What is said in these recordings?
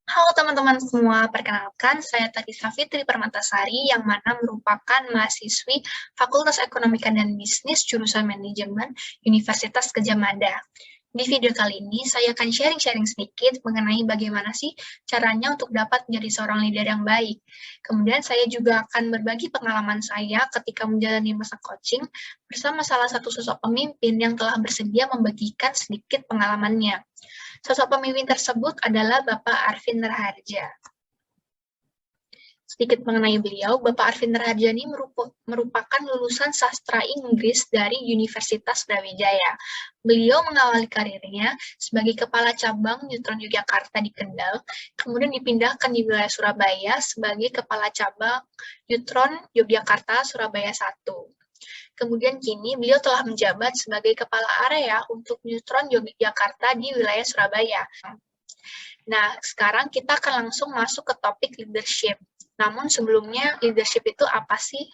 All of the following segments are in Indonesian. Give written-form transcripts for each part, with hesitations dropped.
Halo teman-teman semua, perkenalkan saya Tadisa Fitri Permatasari yang mana merupakan mahasiswi Fakultas Ekonomika dan Bisnis jurusan Manajemen Universitas Gadjah Mada. Di video kali ini saya akan sharing-sharing sedikit mengenai bagaimana sih caranya untuk dapat menjadi seorang leader yang baik. Kemudian saya juga akan berbagi pengalaman saya ketika menjalani masa coaching bersama salah satu sosok pemimpin yang telah bersedia membagikan sedikit pengalamannya. Sosok pemimpin tersebut adalah Bapak Arvin Raharja. Sedikit mengenai beliau, Bapak Arvin Raharja ini merupakan lulusan sastra Inggris dari Universitas Brawijaya. Beliau mengawali karirnya sebagai kepala cabang Neutron Yogyakarta di Kendal, kemudian dipindahkan di wilayah Surabaya sebagai kepala cabang Neutron Yogyakarta Surabaya 1. Kemudian kini beliau telah menjabat sebagai kepala area untuk Neutron Yogyakarta di wilayah Surabaya. Nah, sekarang kita akan langsung masuk ke topik leadership. Namun sebelumnya, leadership itu apa sih?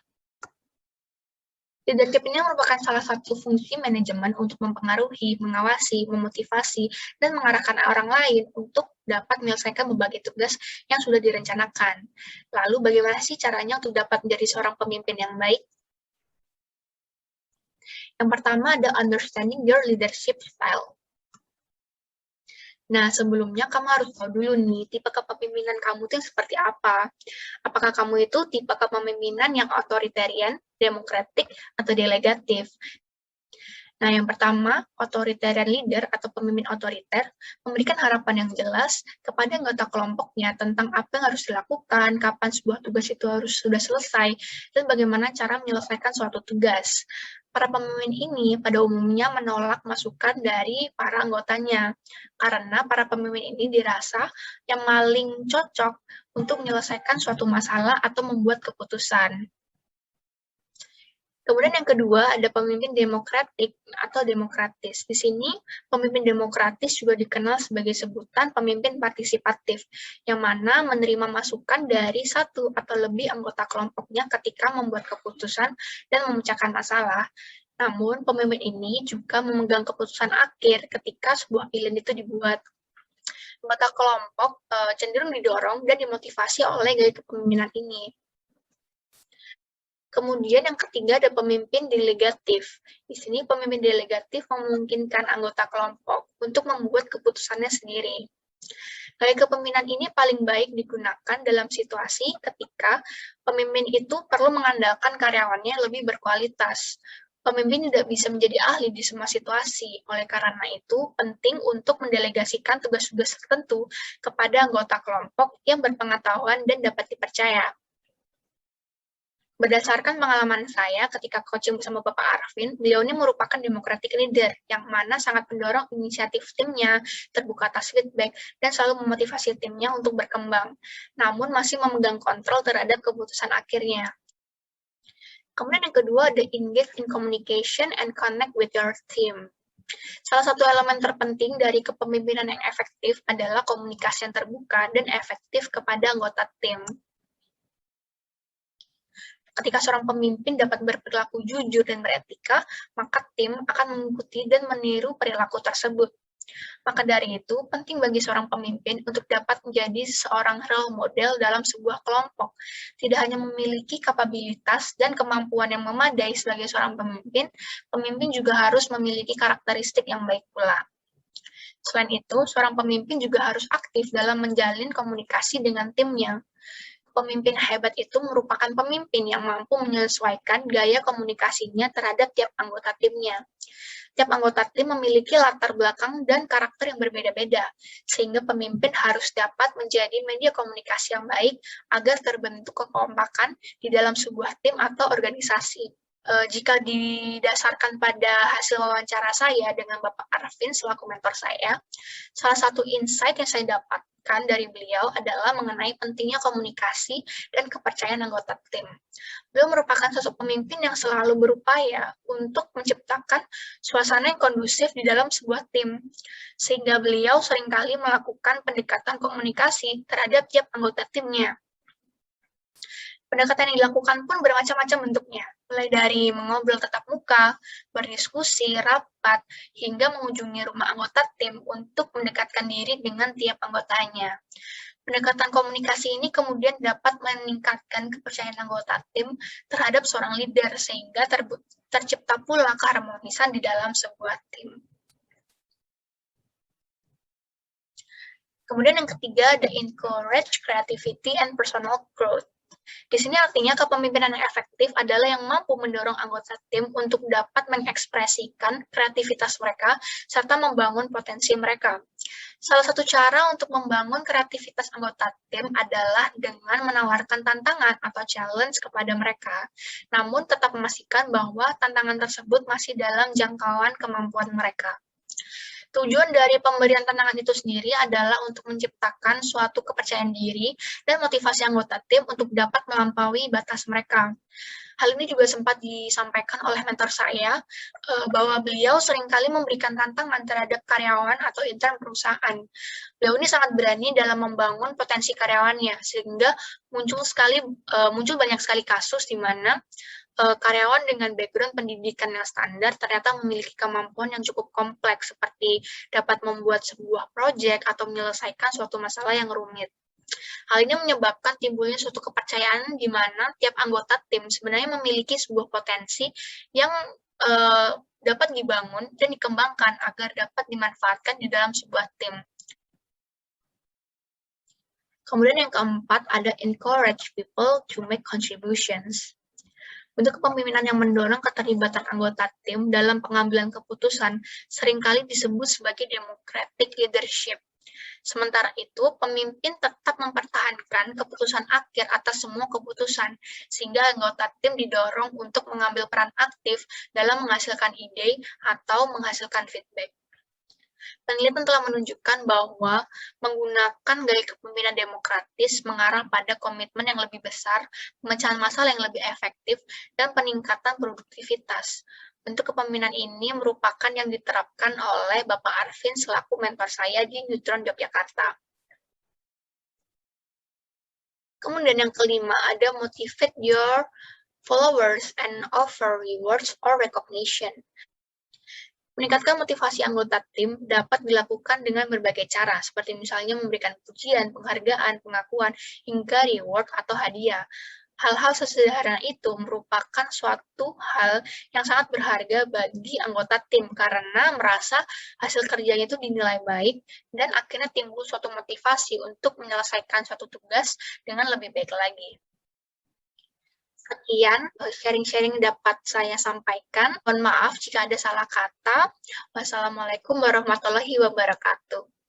Leadership ini merupakan salah satu fungsi manajemen untuk mempengaruhi, mengawasi, memotivasi, dan mengarahkan orang lain untuk dapat menyelesaikan berbagai tugas yang sudah direncanakan. Lalu bagaimana sih caranya untuk dapat menjadi seorang pemimpin yang baik? Yang pertama ada understanding your leadership style. Nah, sebelumnya kamu harus tahu dulu nih, tipe kepemimpinan kamu itu seperti apa. Apakah kamu itu tipe kepemimpinan yang authoritarian, demokratik, atau delegatif? Nah, yang pertama, authoritarian leader atau pemimpin otoriter memberikan harapan yang jelas kepada anggota kelompoknya tentang apa yang harus dilakukan, kapan sebuah tugas itu harus sudah selesai, dan bagaimana cara menyelesaikan suatu tugas. Para pemimpin ini pada umumnya menolak masukan dari para anggotanya, karena para pemimpin ini dirasa yang paling cocok untuk menyelesaikan suatu masalah atau membuat keputusan. Kemudian yang kedua ada pemimpin demokratik atau demokratis. Di sini pemimpin demokratis juga dikenal sebagai sebutan pemimpin partisipatif, yang mana menerima masukan dari satu atau lebih anggota kelompoknya ketika membuat keputusan dan memecahkan masalah. Namun pemimpin ini juga memegang keputusan akhir ketika sebuah pilihan itu dibuat. Anggota kelompok cenderung didorong dan dimotivasi oleh gaya kepemimpinan ini. Kemudian yang ketiga ada pemimpin delegatif. Di sini pemimpin delegatif memungkinkan anggota kelompok untuk membuat keputusannya sendiri. Gaya kepemimpinan ini paling baik digunakan dalam situasi ketika pemimpin itu perlu mengandalkan karyawannya lebih berkualitas. Pemimpin tidak bisa menjadi ahli di semua situasi, oleh karena itu penting untuk mendelegasikan tugas-tugas tertentu kepada anggota kelompok yang berpengetahuan dan dapat dipercaya. Berdasarkan pengalaman saya ketika coaching bersama Bapak Arvin, beliau ini merupakan democratic leader yang mana sangat mendorong inisiatif timnya, terbuka atas feedback, dan selalu memotivasi timnya untuk berkembang, namun masih memegang kontrol terhadap keputusan akhirnya. Kemudian yang kedua, ada engage in communication and connect with your team. Salah satu elemen terpenting dari kepemimpinan yang efektif adalah komunikasi yang terbuka dan efektif kepada anggota tim. Ketika seorang pemimpin dapat berperilaku jujur dan beretika, maka tim akan mengikuti dan meniru perilaku tersebut. Maka dari itu, penting bagi seorang pemimpin untuk dapat menjadi seorang role model dalam sebuah kelompok. Tidak hanya memiliki kapabilitas dan kemampuan yang memadai sebagai seorang pemimpin, pemimpin juga harus memiliki karakteristik yang baik pula. Selain itu, seorang pemimpin juga harus aktif dalam menjalin komunikasi dengan timnya. Pemimpin hebat itu merupakan pemimpin yang mampu menyesuaikan gaya komunikasinya terhadap tiap anggota timnya. Tiap anggota tim memiliki latar belakang dan karakter yang berbeda-beda, sehingga pemimpin harus dapat menjadi media komunikasi yang baik agar terbentuk kekompakan di dalam sebuah tim atau organisasi. Jika didasarkan pada hasil wawancara saya dengan Bapak Arvin selaku mentor saya, salah satu insight yang saya dapatkan dari beliau adalah mengenai pentingnya komunikasi dan kepercayaan anggota tim. Beliau merupakan sosok pemimpin yang selalu berupaya untuk menciptakan suasana yang kondusif di dalam sebuah tim, sehingga beliau seringkali melakukan pendekatan komunikasi terhadap tiap anggota timnya. Pendekatan yang dilakukan pun bermacam-macam bentuknya, mulai dari mengobrol tatap muka, berdiskusi, rapat, hingga mengunjungi rumah anggota tim untuk mendekatkan diri dengan tiap anggotanya. Pendekatan komunikasi ini kemudian dapat meningkatkan kepercayaan anggota tim terhadap seorang leader, sehingga tercipta pula keharmonisan di dalam sebuah tim. Kemudian yang ketiga, ada encourage creativity and personal growth. Di sini artinya kepemimpinan yang efektif adalah yang mampu mendorong anggota tim untuk dapat mengekspresikan kreativitas mereka serta membangun potensi mereka. Salah satu cara untuk membangun kreativitas anggota tim adalah dengan menawarkan tantangan atau challenge kepada mereka, namun tetap memastikan bahwa tantangan tersebut masih dalam jangkauan kemampuan mereka. Tujuan dari pemberian tantangan itu sendiri adalah untuk menciptakan suatu kepercayaan diri dan motivasi anggota tim untuk dapat melampaui batas mereka. Hal ini juga sempat disampaikan oleh mentor saya, bahwa beliau seringkali memberikan tantangan terhadap karyawan atau intern perusahaan. Beliau ini sangat berani dalam membangun potensi karyawannya, sehingga muncul banyak sekali kasus di mana karyawan dengan background pendidikan yang standar ternyata memiliki kemampuan yang cukup kompleks, seperti dapat membuat sebuah proyek atau menyelesaikan suatu masalah yang rumit. Hal ini menyebabkan timbulnya suatu kepercayaan di mana tiap anggota tim sebenarnya memiliki sebuah potensi yang dapat dibangun dan dikembangkan agar dapat dimanfaatkan di dalam sebuah tim. Kemudian yang keempat, ada encourage people to make contributions. Bentuk kepemimpinan yang mendorong keterlibatan anggota tim dalam pengambilan keputusan seringkali disebut sebagai democratic leadership. Sementara itu, pemimpin tetap mempertahankan keputusan akhir atas semua keputusan, sehingga anggota tim didorong untuk mengambil peran aktif dalam menghasilkan ide atau menghasilkan feedback. Penelitian telah menunjukkan bahwa menggunakan gaya kepemimpinan demokratis mengarah pada komitmen yang lebih besar, pemecahan masalah yang lebih efektif, dan peningkatan produktivitas. Bentuk kepemimpinan ini merupakan yang diterapkan oleh Bapak Arvin selaku mentor saya di Neutron Yogyakarta. Kemudian yang kelima, ada motivate your followers and offer rewards or recognition. Meningkatkan motivasi anggota tim dapat dilakukan dengan berbagai cara, seperti misalnya memberikan pujian, penghargaan, pengakuan, hingga reward atau hadiah. Hal-hal sesederhana itu merupakan suatu hal yang sangat berharga bagi anggota tim karena merasa hasil kerjanya itu dinilai baik dan akhirnya timbul suatu motivasi untuk menyelesaikan suatu tugas dengan lebih baik lagi. Sekian sharing-sharing dapat saya sampaikan. Mohon maaf jika ada salah kata. Wassalamualaikum warahmatullahi wabarakatuh.